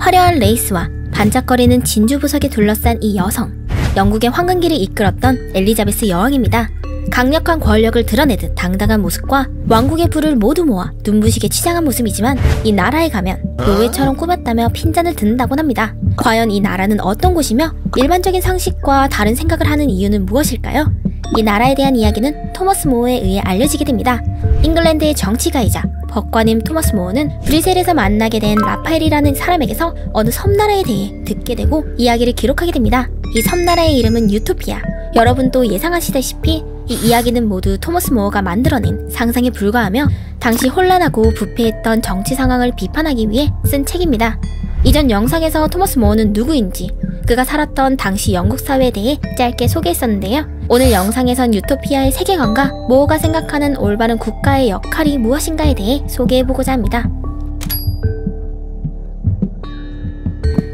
화려한 레이스와 반짝거리는 진주 보석에 둘러싼 이 여성, 영국의 황금기를 이끌었던 엘리자베스 여왕입니다. 강력한 권력을 드러내듯 당당한 모습과 왕국의 부를 모두 모아 눈부시게 치장한 모습이지만 이 나라에 가면 노예처럼 꾸몄다며 핀잔을 듣는다곤 합니다. 과연 이 나라는 어떤 곳이며 일반적인 상식과 다른 생각을 하는 이유는 무엇일까요? 이 나라에 대한 이야기는 토머스 모어에 의해 알려지게 됩니다. 잉글랜드의 정치가이자 법관인 토머스 모어는 브뤼셀에서 만나게 된 라파엘이라는 사람에게서 어느 섬나라에 대해 듣게 되고 이야기를 기록하게 됩니다. 이 섬나라의 이름은 유토피아. 여러분도 예상하시다시피 이 이야기는 모두 토머스 모어가 만들어낸 상상에 불과하며 당시 혼란하고 부패했던 정치 상황을 비판하기 위해 쓴 책입니다. 이전 영상에서 토머스 모어는 누구인지, 그가 살았던 당시 영국 사회에 대해 짧게 소개했었는데요. 오늘 영상에선 유토피아의 세계관과 모어가 생각하는 올바른 국가의 역할이 무엇인가에 대해 소개해보고자 합니다.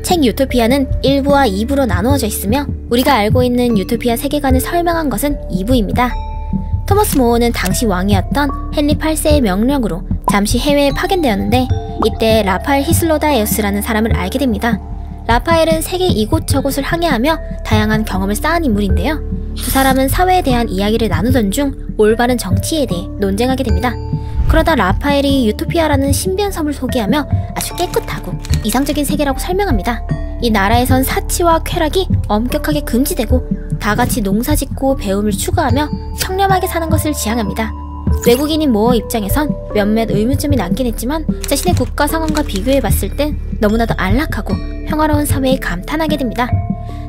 책 유토피아는 1부와 2부로 나누어져 있으며 우리가 알고 있는 유토피아 세계관을 설명한 것은 2부입니다. 토머스 모어는 당시 왕이었던 헨리 8세의 명령으로 잠시 해외에 파견되었는데 이때 라파엘 히슬로다에우스라는 사람을 알게 됩니다. 라파엘은 세계 이곳저곳을 항해하며 다양한 경험을 쌓은 인물인데요. 두 사람은 사회에 대한 이야기를 나누던 중 올바른 정치에 대해 논쟁하게 됩니다. 그러다 라파엘이 유토피아라는 신비한 섬을 소개하며 아주 깨끗하고 이상적인 세계라고 설명합니다. 이 나라에선 사치와 쾌락이 엄격하게 금지되고 다같이 농사짓고 배움을 추구하며 청렴하게 사는 것을 지향합니다. 외국인인 모어 입장에선 몇몇 의문점이 남긴 했지만 자신의 국가 상황과 비교해봤을 땐 너무나도 안락하고 평화로운 사회에 감탄하게 됩니다.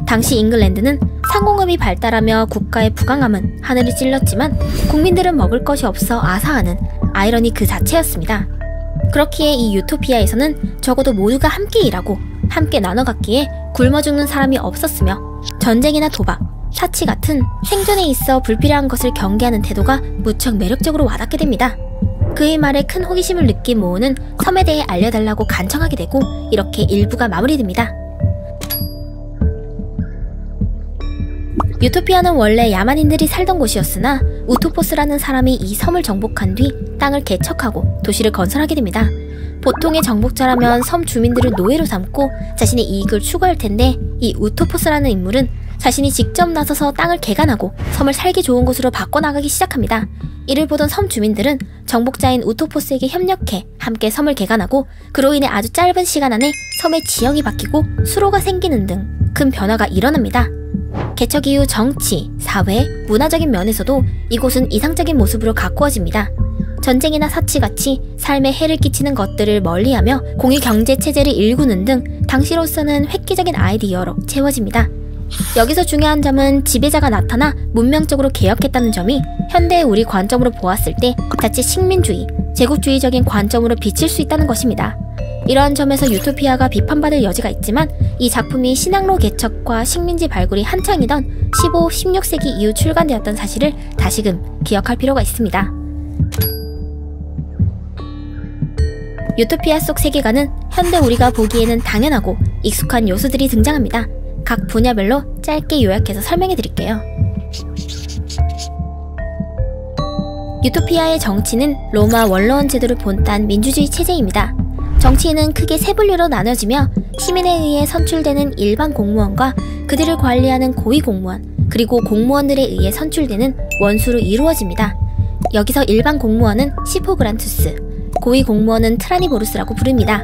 당시 잉글랜드는 상공업이 발달하며 국가의 부강함은 하늘을 찔렀지만 국민들은 먹을 것이 없어 아사하는 아이러니 그 자체였습니다. 그렇기에 이 유토피아에서는 적어도 모두가 함께 일하고 함께 나눠 갖기에 굶어 죽는 사람이 없었으며 전쟁이나 도박, 사치 같은 생존에 있어 불필요한 것을 경계하는 태도가 무척 매력적으로 와닿게 됩니다. 그의 말에 큰 호기심을 느낀 모어는 섬에 대해 알려달라고 간청하게 되고 이렇게 1부가 마무리됩니다. 유토피아는 원래 야만인들이 살던 곳이었으나 우토포스라는 사람이 이 섬을 정복한 뒤 땅을 개척하고 도시를 건설하게 됩니다. 보통의 정복자라면 섬 주민들을 노예로 삼고 자신의 이익을 추구할 텐데 이 우토포스라는 인물은 자신이 직접 나서서 땅을 개간하고 섬을 살기 좋은 곳으로 바꿔나가기 시작합니다. 이를 보던 섬 주민들은 정복자인 우토포스에게 협력해 함께 섬을 개간하고 그로 인해 아주 짧은 시간 안에 섬의 지형이 바뀌고 수로가 생기는 등 큰 변화가 일어납니다. 개척 이후 정치, 사회, 문화적인 면에서도 이곳은 이상적인 모습으로 가꾸어집니다. 전쟁이나 사치같이 삶에 해를 끼치는 것들을 멀리하며 공유 경제 체제를 일구는 등 당시로서는 획기적인 아이디어로 채워집니다. 여기서 중요한 점은 지배자가 나타나 문명적으로 개혁했다는 점이 현대의 우리 관점으로 보았을 때 자칫 식민주의, 제국주의적인 관점으로 비칠 수 있다는 것입니다. 이러한 점에서 유토피아가 비판받을 여지가 있지만 이 작품이 신항로 개척과 식민지 발굴이 한창이던 15, 16세기 이후 출간되었던 사실을 다시금 기억할 필요가 있습니다. 유토피아 속 세계관은 현대 우리가 보기에는 당연하고 익숙한 요소들이 등장합니다. 각 분야별로 짧게 요약해서 설명해 드릴게요. 유토피아의 정치는 로마 원로원 제도를 본딴 민주주의 체제입니다. 정치인은 크게 세 분류로 나눠지며 시민에 의해 선출되는 일반 공무원과 그들을 관리하는 고위 공무원, 그리고 공무원들에 의해 선출되는 원수로 이루어집니다. 여기서 일반 공무원은 시포그란투스, 고위 공무원은 트라니보루스라고 부릅니다.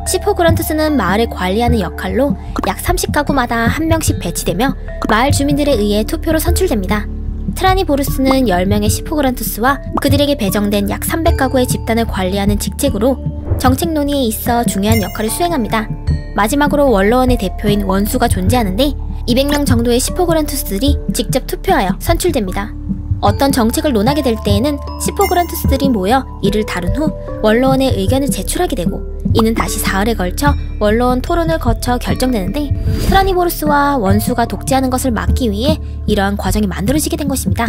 시포그란투스는 마을을 관리하는 역할로 약 30가구마다 한 명씩 배치되며 마을 주민들에 의해 투표로 선출됩니다. 트라니보루스는 10명의 시포그란투스와 그들에게 배정된 약 300가구의 집단을 관리하는 직책으로 정책 논의에 있어 중요한 역할을 수행합니다. 마지막으로 원로원의 대표인 원수가 존재하는데 200명 정도의 시포그란투스들이 직접 투표하여 선출됩니다. 어떤 정책을 논하게 될 때에는 시포그란투스들이 모여 이를 다룬 후 원로원의 의견을 제출하게 되고 이는 다시 사흘에 걸쳐 원로원 토론을 거쳐 결정되는데 트라니보루스와 원수가 독재하는 것을 막기 위해 이러한 과정이 만들어지게 된 것입니다.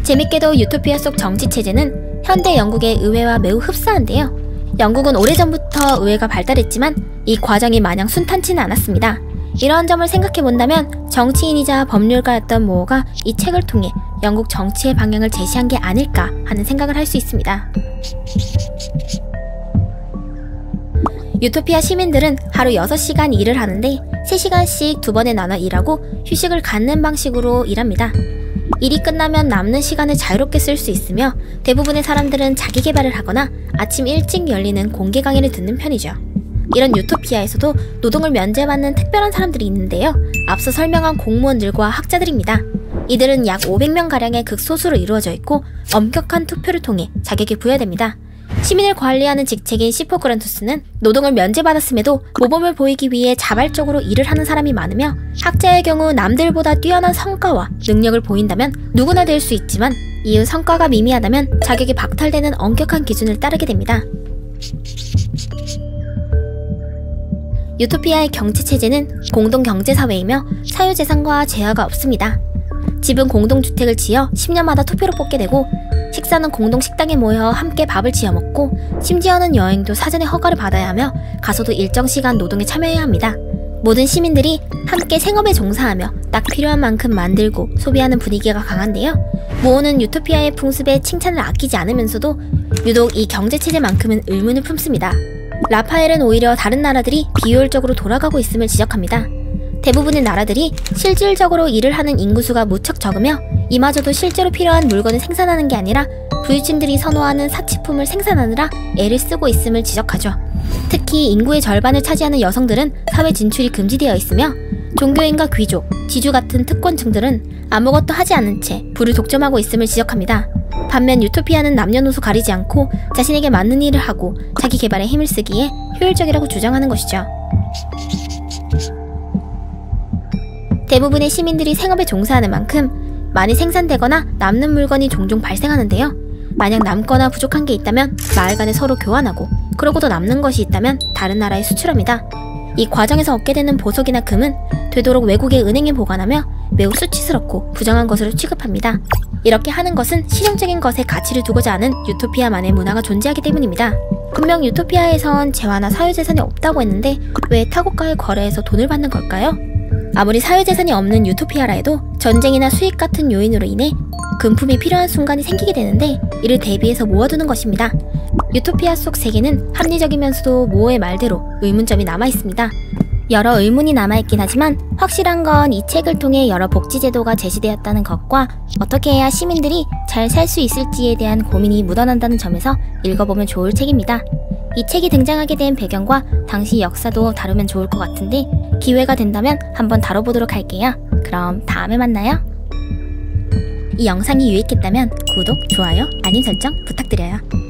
재밌게도 유토피아 속 정치체제는 현대 영국의 의회와 매우 흡사한데요. 영국은 오래전부터 의회가 발달했지만 이 과정이 마냥 순탄치는 않았습니다. 이러한 점을 생각해본다면 정치인이자 법률가였던 모어가 이 책을 통해 영국 정치의 방향을 제시한 게 아닐까 하는 생각을 할 수 있습니다. 유토피아 시민들은 하루 6시간 일을 하는데 3시간씩 2번에 나눠 일하고 휴식을 갖는 방식으로 일합니다. 일이 끝나면 남는 시간을 자유롭게 쓸 수 있으며 대부분의 사람들은 자기 개발을 하거나 아침 일찍 열리는 공개 강의를 듣는 편이죠. 이런 유토피아에서도 노동을 면제받는 특별한 사람들이 있는데요. 앞서 설명한 공무원들과 학자들입니다. 이들은 약 500명가량의 극소수로 이루어져 있고 엄격한 투표를 통해 자격이 부여됩니다. 시민을 관리하는 직책인 시포그란투스는 노동을 면제받았음에도 모범을 보이기 위해 자발적으로 일을 하는 사람이 많으며 학자의 경우 남들보다 뛰어난 성과와 능력을 보인다면 누구나 될 수 있지만 이후 성과가 미미하다면 자격이 박탈되는 엄격한 기준을 따르게 됩니다. 유토피아의 경제체제는 공동경제사회이며 사유재산과 제한가 없습니다. 집은 공동주택을 지어 10년마다 투표로 뽑게 되고 식사는 공동식당에 모여 함께 밥을 지어 먹고 심지어는 여행도 사전에 허가를 받아야 하며 가서도 일정 시간 노동에 참여해야 합니다. 모든 시민들이 함께 생업에 종사하며 딱 필요한 만큼 만들고 소비하는 분위기가 강한데요. 모어는 유토피아의 풍습에 칭찬을 아끼지 않으면서도 유독 이 경제체제만큼은 의문을 품습니다. 라파엘은 오히려 다른 나라들이 비효율적으로 돌아가고 있음을 지적합니다. 대부분의 나라들이 실질적으로 일을 하는 인구수가 무척 적으며 이마저도 실제로 필요한 물건을 생산하는 게 아니라 부유층들이 선호하는 사치품을 생산하느라 애를 쓰고 있음을 지적하죠. 특히 인구의 절반을 차지하는 여성들은 사회 진출이 금지되어 있으며 종교인과 귀족, 지주 같은 특권층들은 아무것도 하지 않은 채 부를 독점하고 있음을 지적합니다. 반면 유토피아는 남녀노소 가리지 않고 자신에게 맞는 일을 하고 자기 개발에 힘을 쓰기에 효율적이라고 주장하는 것이죠. 대부분의 시민들이 생업에 종사하는 만큼 많이 생산되거나 남는 물건이 종종 발생하는데요. 만약 남거나 부족한 게 있다면 마을 간에 서로 교환하고 그러고도 남는 것이 있다면 다른 나라에 수출합니다. 이 과정에서 얻게 되는 보석이나 금은 되도록 외국의 은행에 보관하며 매우 수치스럽고 부정한 것으로 취급합니다. 이렇게 하는 것은 실용적인 것에 가치를 두고자 하는 유토피아만의 문화가 존재하기 때문입니다. 분명 유토피아에선 재화나 사유재산이 없다고 했는데 왜 타고가의 거래에서 돈을 받는 걸까요? 아무리 사유재산이 없는 유토피아라 해도 전쟁이나 수익 같은 요인으로 인해 금품이 필요한 순간이 생기게 되는데 이를 대비해서 모아두는 것입니다. 유토피아 속 세계는 합리적이면서도 모어의 말대로 의문점이 남아있습니다. 여러 의문이 남아있긴 하지만 확실한 건 이 책을 통해 여러 복지제도가 제시되었다는 것과 어떻게 해야 시민들이 잘 살 수 있을지에 대한 고민이 묻어난다는 점에서 읽어보면 좋을 책입니다. 이 책이 등장하게 된 배경과 당시 역사도 다루면 좋을 것 같은데 기회가 된다면 한번 다뤄보도록 할게요. 그럼 다음에 만나요. 이 영상이 유익했다면 구독, 좋아요, 알림 설정 부탁드려요.